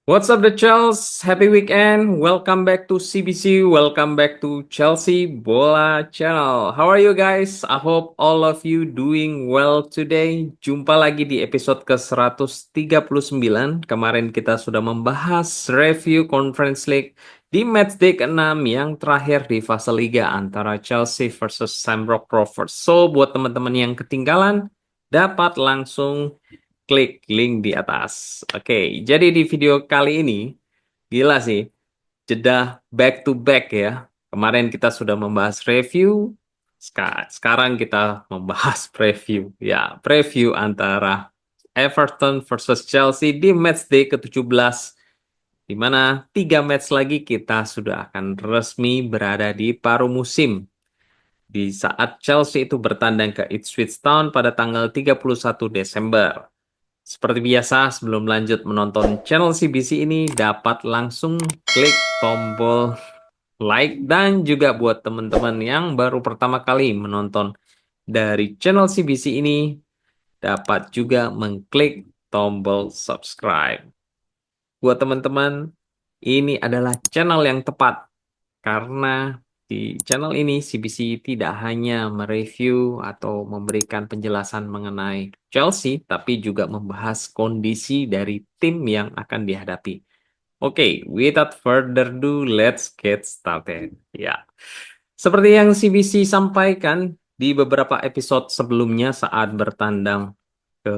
What's up, the Chelsea? Happy weekend. Welcome back to CBC. Welcome back to Chelsea Bola Channel. How are you guys? I hope all of you doing well today. Jumpa lagi di episode ke-139. Kemarin kita sudah membahas review Conference League di matchday ke-6 yang terakhir di fase liga antara Chelsea versus Shamrock Rovers. So, buat teman-teman yang ketinggalan, dapat langsung klik link di atas. Oke, jadi di video kali ini, gila sih, jeda back to back ya. Kemarin kita sudah membahas review, sekarang kita membahas preview. Ya, preview antara Everton versus Chelsea di matchday ke-17, di mana 3 match lagi kita sudah akan resmi berada di paruh musim. Di saat Chelsea itu bertandang ke Ipswich Town pada tanggal 31 Desember. Seperti biasa, sebelum lanjut menonton channel CBC ini, dapat langsung klik tombol like, dan juga buat teman-teman yang baru pertama kali menonton dari channel CBC ini, dapat juga mengklik tombol subscribe. Buat teman-teman, ini adalah channel yang tepat karena di channel ini CBC tidak hanya mereview atau memberikan penjelasan mengenai Chelsea, tapi juga membahas kondisi dari tim yang akan dihadapi. Oke, without further ado, let's get started. Ya, seperti yang CBC sampaikan di beberapa episode sebelumnya saat bertandang ke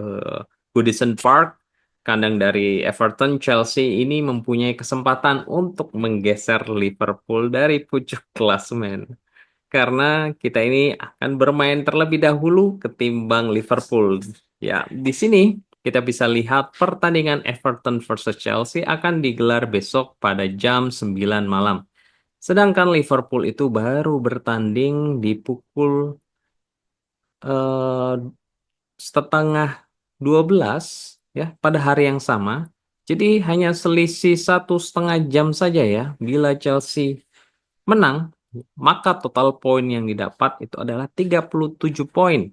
Goodison Park, kandang dari Everton, Chelsea ini mempunyai kesempatan untuk menggeser Liverpool dari pucuk klasemen. Karena kita ini akan bermain terlebih dahulu ketimbang Liverpool. Ya, di sini kita bisa lihat pertandingan Everton versus Chelsea akan digelar besok pada jam 9 malam. Sedangkan Liverpool itu baru bertanding di pukul eh, setengah 12 ya pada hari yang sama. Jadi hanya selisih 1,5 jam saja ya. Bila Chelsea menang, maka total poin yang didapat itu adalah 37 poin.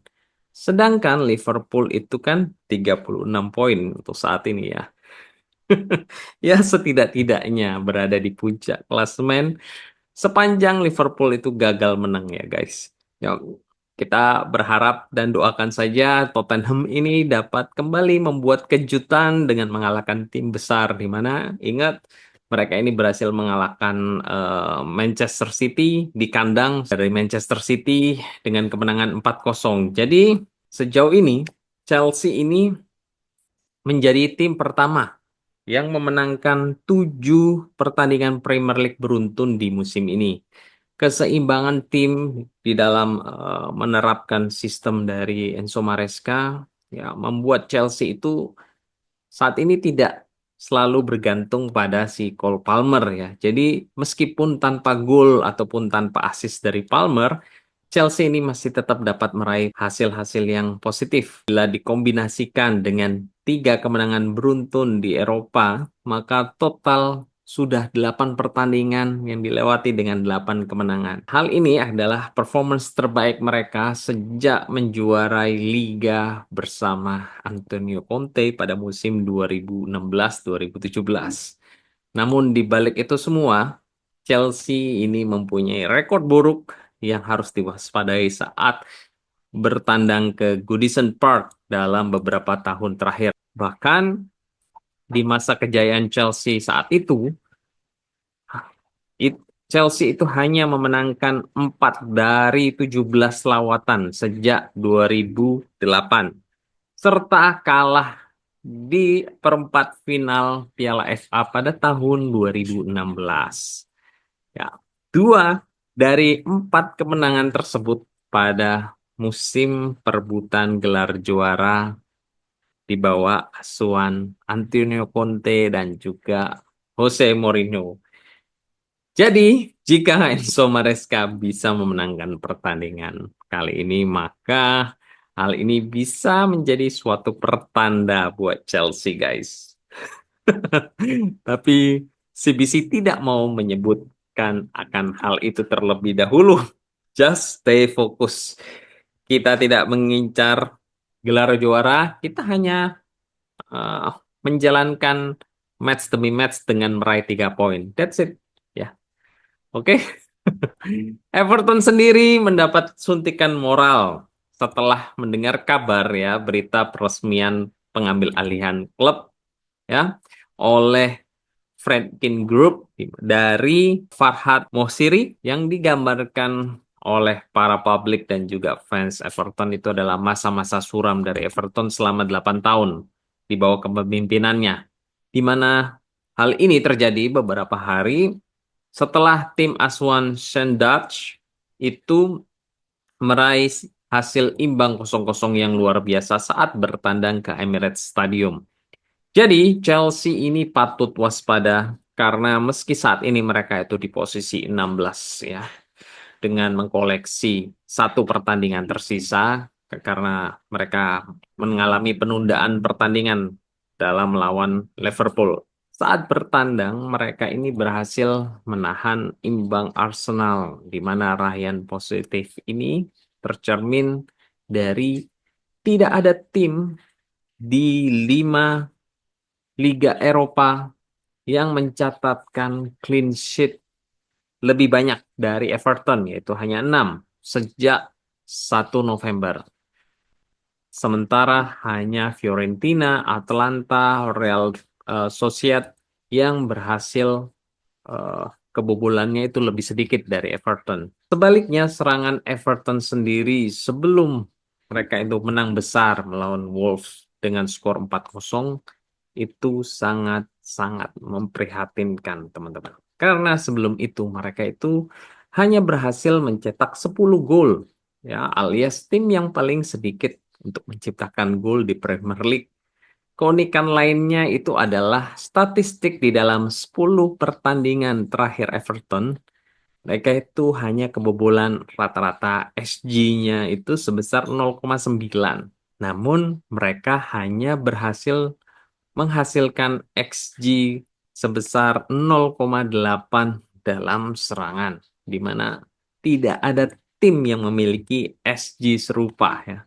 Sedangkan Liverpool itu kan 36 poin untuk saat ini ya. Ya setidak-tidaknya berada di puncak klasemen sepanjang Liverpool itu gagal menang ya guys. Ya, kita berharap dan doakan saja Tottenham ini dapat kembali membuat kejutan dengan mengalahkan tim besar, di mana ingat mereka ini berhasil mengalahkan Manchester City di kandang dari Manchester City dengan kemenangan 4-0. Jadi sejauh ini Chelsea ini menjadi tim pertama yang memenangkan 7 pertandingan Premier League beruntun di musim ini. Keseimbangan tim di dalam menerapkan sistem dari Enzo Maresca ya membuat Chelsea itu saat ini tidak selalu bergantung pada si Cole Palmer ya. Jadi meskipun tanpa gol ataupun tanpa assist dari Palmer, Chelsea ini masih tetap dapat meraih hasil-hasil yang positif. Bila dikombinasikan dengan 3 kemenangan beruntun di Eropa, maka total sudah 8 pertandingan yang dilewati dengan 8 kemenangan. Hal ini adalah performance terbaik mereka sejak menjuarai Liga bersama Antonio Conte pada musim 2016-2017. Namun di balik itu semua, Chelsea ini mempunyai rekor buruk yang harus diwaspadai saat bertandang ke Goodison Park dalam beberapa tahun terakhir. Bahkan di masa kejayaan Chelsea saat itu, Chelsea itu hanya memenangkan 4 dari 17 lawatan sejak 2008, serta kalah di perempat final Piala FA pada tahun 2016. Ya, 2 dari 4 kemenangan tersebut pada musim perebutan gelar juara di bawah asuhan Antonio Conte dan juga Jose Mourinho. Jadi, jika Enzo Maresca bisa memenangkan pertandingan kali ini, maka hal ini bisa menjadi suatu pertanda buat Chelsea, guys. Tapi CBC tidak mau menyebutkan akan hal itu terlebih dahulu. Just stay fokus. Kita tidak mengincar gelar juara, kita hanya eh, menjalankan match demi match dengan meraih 3 poin. That's it. Ya, oke. Everton sendiri mendapat suntikan moral setelah mendengar kabar ya berita peresmian pengambil alihan klub ya oleh Fredkin Group dari Farhad Mohsiri yang digambarkan oleh para publik dan juga fans Everton itu adalah masa-masa suram dari Everton selama 8 tahun di bawah kepemimpinannya. Di mana hal ini terjadi beberapa hari setelah tim asuhan Sean Dyche itu meraih hasil imbang 0-0 yang luar biasa saat bertandang ke Emirates Stadium. Jadi Chelsea ini patut waspada karena meski saat ini mereka itu di posisi 16 ya dengan mengkoleksi satu pertandingan tersisa karena mereka mengalami penundaan pertandingan dalam melawan Liverpool. Saat bertandang, mereka ini berhasil menahan imbang Arsenal, di mana raihan positif ini tercermin dari tidak ada tim di 5 Liga Eropa yang mencatatkan clean sheet lebih banyak dari Everton, yaitu hanya 6 sejak 1 November. Sementara hanya Fiorentina, Atalanta, Real Sociedad yang berhasil kebobolannya itu lebih sedikit dari Everton. Sebaliknya, serangan Everton sendiri sebelum mereka itu menang besar melawan Wolves dengan skor 4-0 itu sangat-sangat memprihatinkan, teman-teman. Karena sebelum itu mereka itu hanya berhasil mencetak 10 gol, ya, alias tim yang paling sedikit untuk menciptakan gol di Premier League. Keunikan lainnya itu adalah statistik di dalam 10 pertandingan terakhir Everton. Mereka itu hanya kebobolan rata-rata XG-nya itu sebesar 0,9. Namun mereka hanya berhasil menghasilkan XG sebesar 0,8 dalam serangan, di mana tidak ada tim yang memiliki XG serupa ya.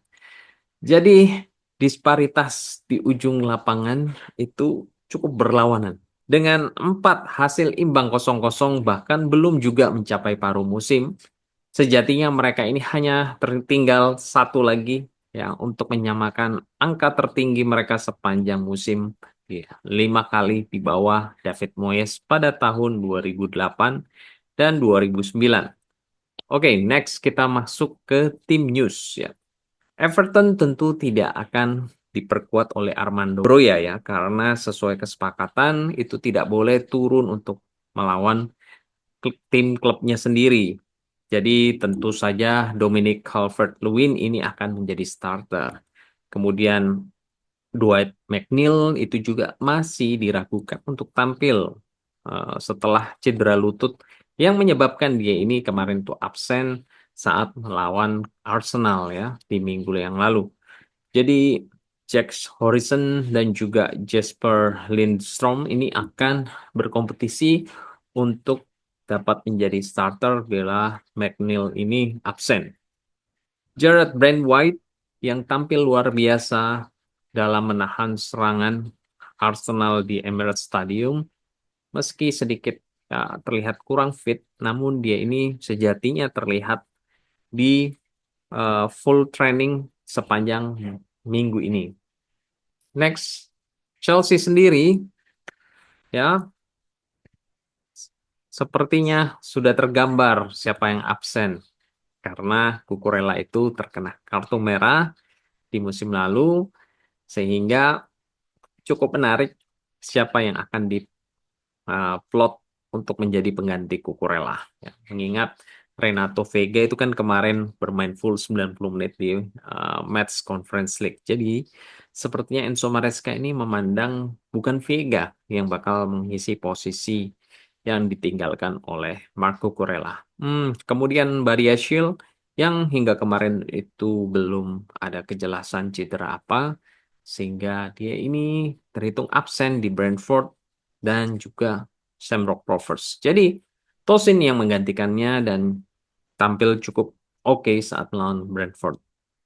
Jadi disparitas di ujung lapangan itu cukup berlawanan. Dengan 4 hasil imbang 0-0 bahkan belum juga mencapai paruh musim, sejatinya mereka ini hanya tertinggal satu lagi ya untuk menyamakan angka tertinggi mereka sepanjang musim ya, 5 kali di bawah David Moyes pada tahun 2008 dan 2009. Oke, next kita masuk ke tim news ya. Everton tentu tidak akan diperkuat oleh Armando Broja ya, karena sesuai kesepakatan itu tidak boleh turun untuk melawan tim klubnya sendiri. Jadi tentu saja Dominic Calvert-Lewin ini akan menjadi starter. Kemudian Dwight McNeil itu juga masih diragukan untuk tampil setelah cedera lutut yang menyebabkan dia ini kemarin tuh absen saat melawan Arsenal ya di minggu yang lalu. Jadi Jack Harrison dan juga Jesper Lindstrom ini akan berkompetisi untuk dapat menjadi starter bila McNeil ini absen. Jared Brandwhite yang tampil luar biasa dalam menahan serangan Arsenal di Emirates Stadium, meski sedikit ya, terlihat kurang fit, namun dia ini sejatinya terlihat di full training sepanjang minggu ini. Next, Chelsea sendiri ya sepertinya sudah tergambar siapa yang absen karena Cucurella itu terkena kartu merah di musim lalu sehingga cukup menarik siapa yang akan plot untuk menjadi pengganti Cucurella. Ya, mengingat Renato Vega itu kan kemarin bermain full 90 menit di match Conference League. Jadi sepertinya Enzo Maresca ini memandang bukan Vega yang bakal mengisi posisi yang ditinggalkan oleh Marco Cucurella. Kemudian Badiashile yang hingga kemarin itu belum ada kejelasan cedera apa, sehingga dia ini terhitung absen di Brentford dan juga Shamrock Rovers. Jadi Tosin yang menggantikannya dan tampil cukup oke saat melawan Brentford.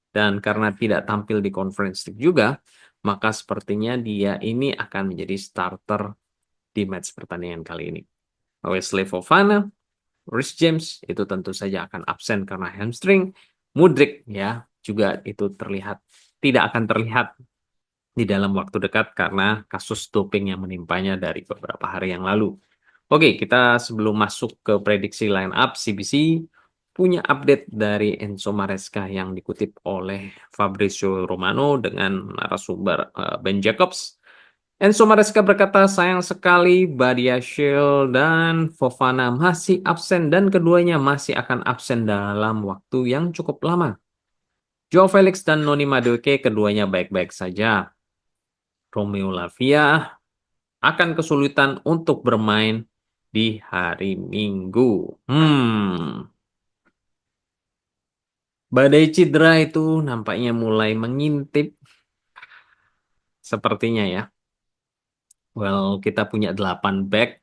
Dan karena tidak tampil di Conference League juga, maka sepertinya dia ini akan menjadi starter di match pertandingan kali ini. Wesley Fofana, Reece James itu tentu saja akan absen karena hamstring. Mudryk ya juga itu tidak akan terlihat di dalam waktu dekat karena kasus doping yang menimpanya dari beberapa hari yang lalu. Oke, kita sebelum masuk ke prediksi line up CBC punya update dari Enzo Maresca yang dikutip oleh Fabrizio Romano dengan narasumber Ben Jacobs. Enzo Maresca berkata, sayang sekali Badiashile dan Fofana masih absen dan keduanya masih akan absen dalam waktu yang cukup lama. Joao Felix dan Noni Madueke keduanya baik-baik saja. Romeo Lavia akan kesulitan untuk bermain di hari Minggu. Badai cedera itu nampaknya mulai mengintip sepertinya ya. Well, kita punya 8 back,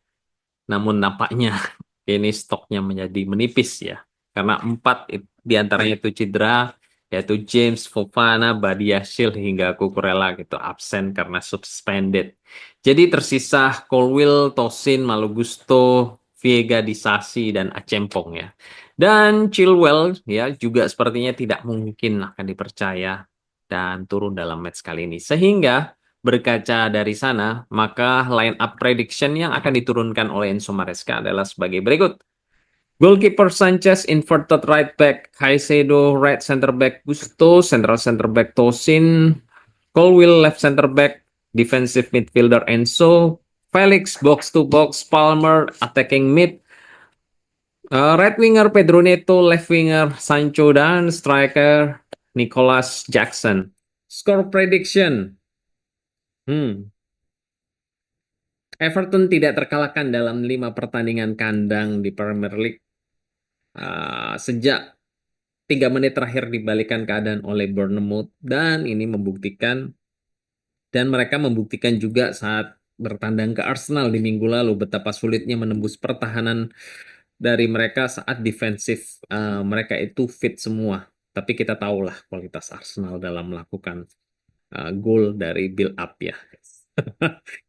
namun nampaknya ini stoknya menjadi menipis ya. Karena 4 di antaranya itu cedera, yaitu James, Fofana, Badiashile hingga Cucurella gitu absen karena suspended. Jadi tersisa Colwill, Tosin, Malo Gusto, Viega Disasi dan Achempong ya. Dan Chilwell ya juga sepertinya tidak mungkin akan dipercaya dan turun dalam match kali ini. Sehingga berkaca dari sana, maka line up prediction yang akan diturunkan oleh Enzo Maresca adalah sebagai berikut. Goalkeeper Sanchez, inverted right back Caicedo, right center back Gusto, central center back Tosin, Colwill left center back, defensive midfielder Enzo, Felix box to box, Palmer attacking mid, right winger Pedro Neto, left winger Sancho dan striker Nicholas Jackson. Score prediction. Everton tidak terkalahkan dalam 5 pertandingan kandang di Premier League sejak 3 menit terakhir dibalikan keadaan oleh Bournemouth dan ini membuktikan dan mereka membuktikan juga saat bertandang ke Arsenal di minggu lalu betapa sulitnya menembus pertahanan dari mereka saat defensif mereka itu fit semua. Tapi kita tahulah kualitas Arsenal dalam melakukan gol dari build up ya.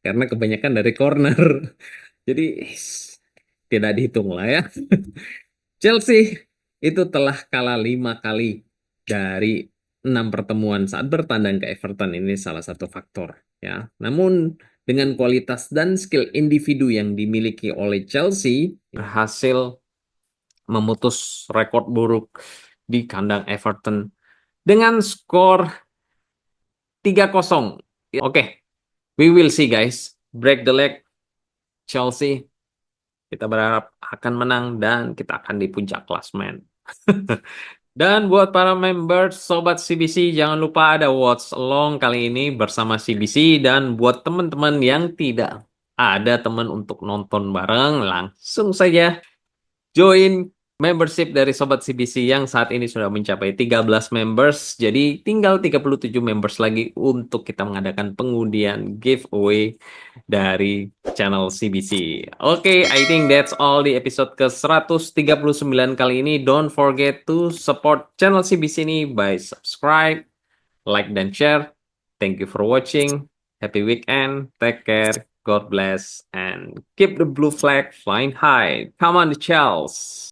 Karena kebanyakan dari corner. Jadi tidak dihitung lah ya. Chelsea itu telah kalah 5 kali dari 6 pertemuan saat bertandang ke Everton. Ini salah satu faktor ya. Namun dengan kualitas dan skill individu yang dimiliki oleh Chelsea berhasil memutus rekor buruk di kandang Everton dengan skor 3-0. Oke, we will see guys. Break the leg Chelsea. Kita berharap akan menang dan kita akan di puncak klasmen. Dan buat para member Sobat CBC, jangan lupa ada watch along kali ini bersama CBC. Dan buat teman-teman yang tidak ada teman untuk nonton bareng, langsung saja join membership dari Sobat CBC yang saat ini sudah mencapai 13 members. Jadi tinggal 37 members lagi untuk kita mengadakan pengundian giveaway dari channel CBC. Oke, I think that's all di episode ke-139 kali ini. Don't forget to support channel CBC ini by subscribe, like, dan share. Thank you for watching. Happy weekend. Take care. God bless. And keep the blue flag flying high. Come on, the Chels.